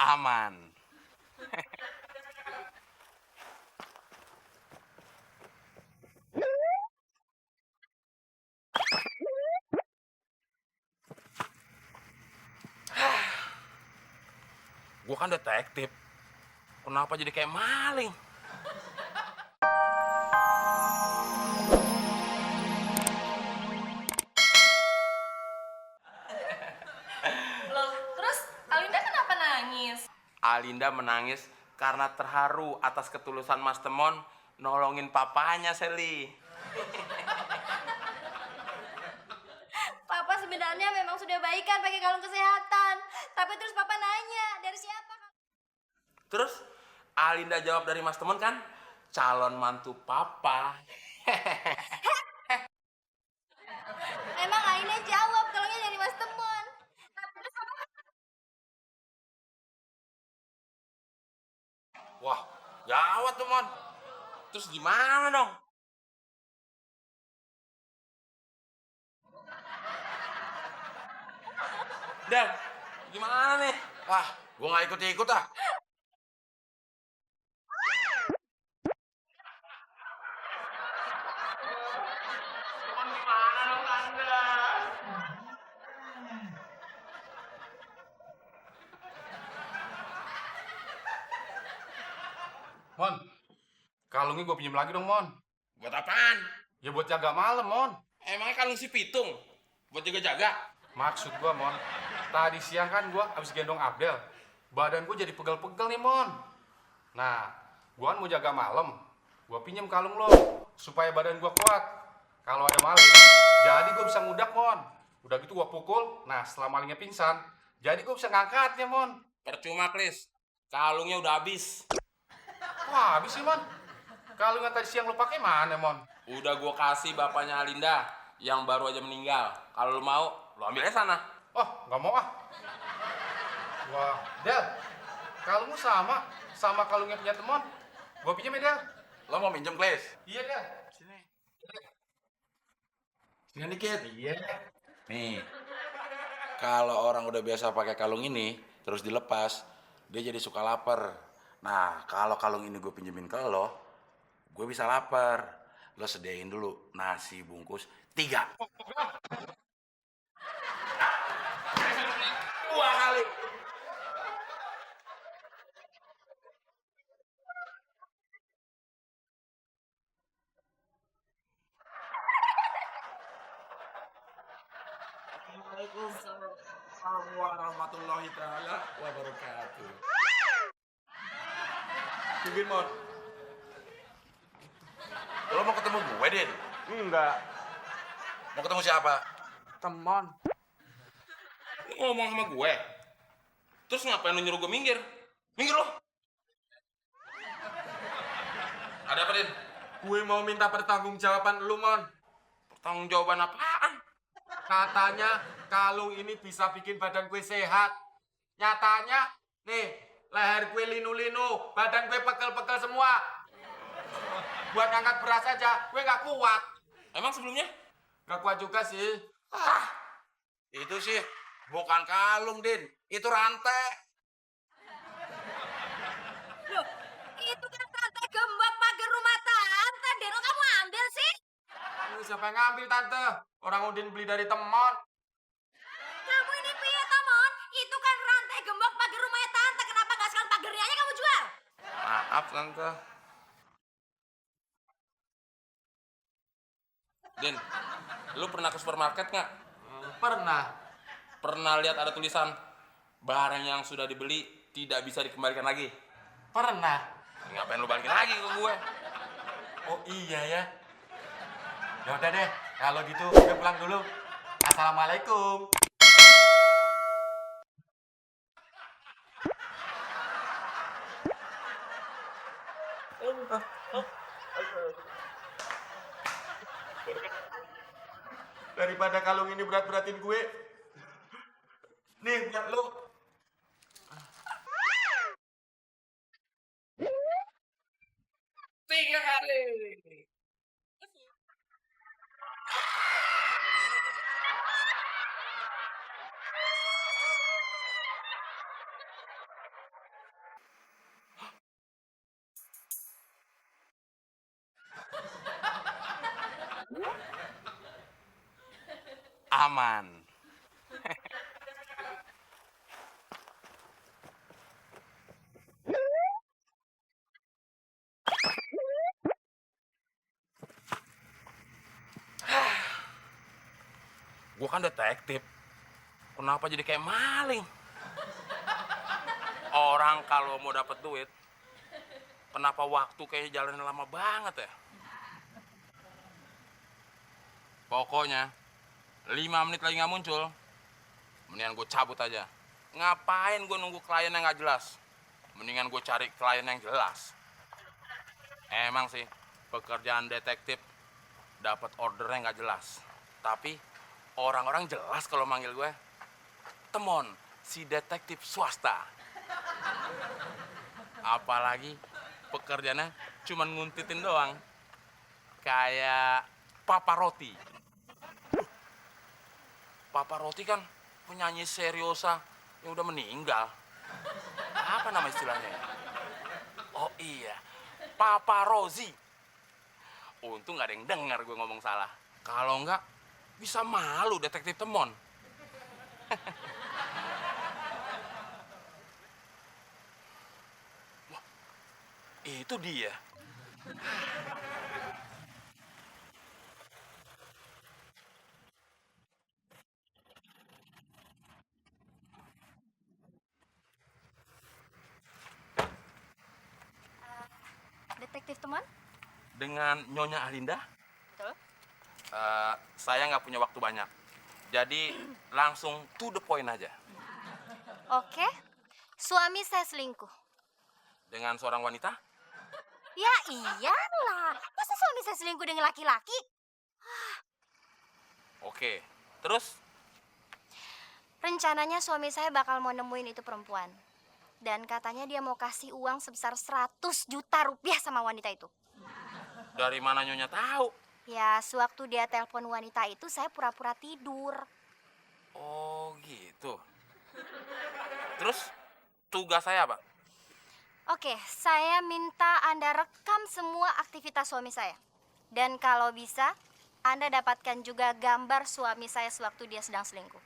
aman. Gua kan detektif. Kenapa jadi kayak maling? Loh, terus Alinda kenapa nangis? Alinda menangis karena terharu atas ketulusan Mas Temon nolongin papanya, Seli. Papa sebenarnya memang sudah baikan pakai kalung kesehatan. Tapi terus Papa nanya, dari siapa? Terus Alinda jawab dari Mas Temon kan, calon mantu papa. Emang Alinda jawab kalungnya dari Mas Temon. Tapi terus Papa Wah, gawat tuh, Mon. Terus gimana dong? Dan, gimana nih? Wah, gua nggak ikut-ikut ah. Mon, gimana dong, Anda? Mon, kalungnya gue pinjam lagi dong, Mon. Buat apaan? Ya buat jaga malam, Mon. Emangnya kalung si Pitung? Buat jaga-jaga? Maksud gue, Mon, tadi siang kan gue abis gendong Abdel. Badan gue jadi pegel-pegel nih, Mon. Nah, gue kan mau jaga malam. Gue pinjam kalung lo, supaya badan gue kuat. Kalau ada maling, jadi gue bisa ngudak, Mon. Udah gitu gue pukul, nah setelah malingnya pingsan, jadi gue bisa ngangkatnya, Mon. Percuma, Klis. Kalungnya udah habis. Wah, habis sih, Mon. Kalung yang tadi siang lo pakai mana, Mon? Udah gua kasih bapaknya Alinda yang baru aja meninggal. Kalau lu mau, lu ambil aja sana. Oh, nggak mau ah. Wah, Del, kalungmu sama kalungnya punya teman. Gua pinjam ya, Del. Lo mau minjem, Klis? Iya, Del. Sini. Sini dikit. Iya. Nih, kalau orang udah biasa pakai kalung ini, terus dilepas, dia jadi suka lapar. Nah, kalau kalung ini gue pinjemin ke lo, gue bisa lapar. Lo sediain dulu nasi bungkus 3. 2 kali. Waalaikumsalam warahmatullahi taala wabarakatuh. Tungguin, Mon. Lo mau ketemu gue, Din? Enggak. Mau ketemu siapa? Teman. Lu ngomong sama gue. Terus ngapain lu nyuruh gue minggir? Minggir lo. Ada apa, Din? Gue mau minta pertanggungjawaban lu, Mon. Pertanggungjawaban apaan? Katanya kalung ini bisa bikin badan gue sehat. Nyatanya, nih, leher gue linu-linu, badan gue pegel-pegel semua. Buat ngangkat beras aja, gue nggak kuat. Emang sebelumnya? Nggak kuat juga sih. Itu sih bukan kalung, Din. Itu rantai. Loh, itu kan rantai gembok pagar rumah tante. Dero kamu ambil sih? Ini siapa yang ngambil, Tante? Orang Udin beli dari teman. Kamu ini piye, Tomon? Itu kan rantai gembok pagar rumahnya tante. Kenapa nggak sekalian pagarnya aja kamu jual? Maaf, Tante. Din, lu pernah ke supermarket nggak? Pernah. Pernah lihat ada tulisan barang yang sudah dibeli tidak bisa dikembalikan lagi? Pernah. Ngapain lu balikin lagi ke gue? Oh iya ya. Ya udah deh, kalau gitu gue pulang dulu. Assalamualaikum. Daripada kalung ini berat-beratin gue. Nih, buat lo. Tiga kali. aman. Gua kan detektif. Kenapa jadi kayak maling? Orang kalau mau dapet duit, kenapa waktu kayaknya jalannya lama banget ya? Pokoknya 5 menit lagi nggak muncul, mendingan gue cabut aja. Ngapain gue nunggu klien yang nggak jelas? Mendingan gue cari klien yang jelas. Emang sih pekerjaan detektif dapat ordernya nggak jelas, tapi orang-orang jelas kalau manggil gue. Temon, si detektif swasta. Apalagi pekerjaannya cuma nguntitin doang. Kayak Papa Roti. Papa Roti kan penyanyi seriosa yang udah meninggal. Apa nama istilahnya ya? Oh iya, Papa Rozi. Untung gak ada yang dengar gue ngomong salah. Kalau enggak, bisa malu detektif Temon. Wah, itu dia. Detektif teman? Dengan Nyonya Alinda, Betul. saya nggak punya waktu banyak. Jadi langsung to the point aja. Oke. Suami saya selingkuh. Dengan seorang wanita, Ya iyalah. Masa suami saya selingkuh dengan laki-laki? oke. Terus, Rencananya suami saya bakal mau nemuin itu perempuan. Dan katanya dia mau kasih uang sebesar 100 juta rupiah sama wanita itu. dari mana Nyonya tahu? Ya, sewaktu dia telepon wanita itu saya pura-pura tidur. Oh gitu. Terus, tugas saya apa? Oke, saya minta Anda rekam semua aktivitas suami saya. Dan kalau bisa, Anda dapatkan juga gambar suami saya sewaktu dia sedang selingkuh.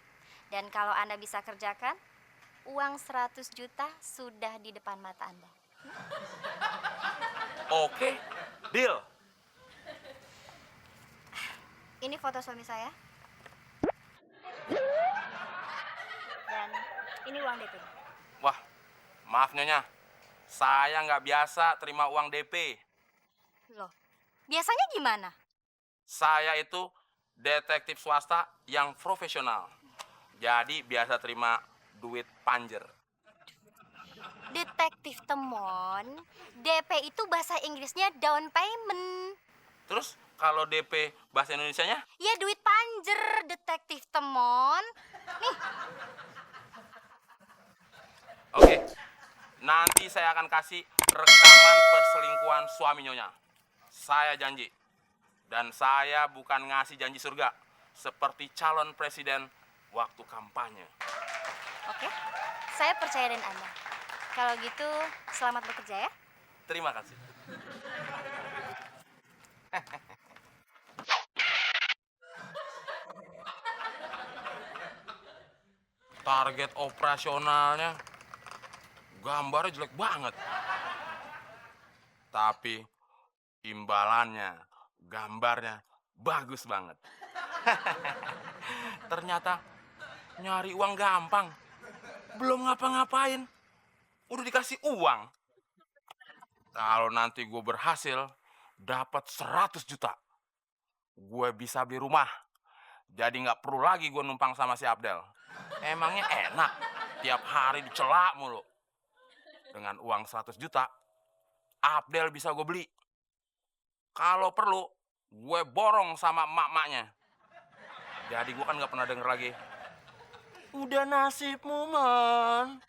Dan kalau Anda bisa kerjakan, uang 100 juta sudah di depan mata Anda. Oke, deal. Ini foto suami saya. Dan ini uang DP. Wah, maaf Nyonya. Saya nggak biasa terima uang DP. Loh, biasanya gimana? Saya itu detektif swasta yang profesional. Jadi biasa terima duit panjer. Detektif Temon, DP itu bahasa Inggrisnya down payment. Terus kalau DP bahasa Indonesianya? Ya duit panjer, Detektif Temon. Nih, Oke, nanti saya akan kasih rekaman perselingkuhan suami Nyonya. Saya janji. Dan saya bukan ngasih janji surga. Seperti calon presiden waktu kampanye. oke. Saya percaya dengan Anda. Kalau gitu, selamat bekerja ya. Terima kasih. Target operasionalnya gambarnya jelek banget. Tapi imbalannya, gambarnya bagus banget. Ternyata nyari uang gampang. Belum ngapa-ngapain, udah dikasih uang. Kalau nanti gue berhasil dapat 100 juta, gue bisa beli rumah. Jadi nggak perlu lagi gue numpang sama si Abdel. Emangnya enak tiap hari dicela mulu. Dengan uang 100 juta, Abdel bisa gue beli. Kalau perlu, gue borong sama emak-emaknya. Jadi gue kan nggak pernah denger lagi, udah nasibmu, Man.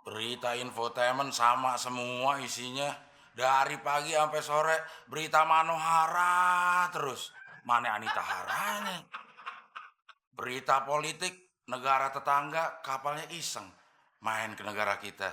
Berita infotainment sama semua isinya. Dari pagi sampai sore berita Manohara terus. Mana Anita Haranya? Berita politik negara tetangga kapalnya iseng main ke negara kita.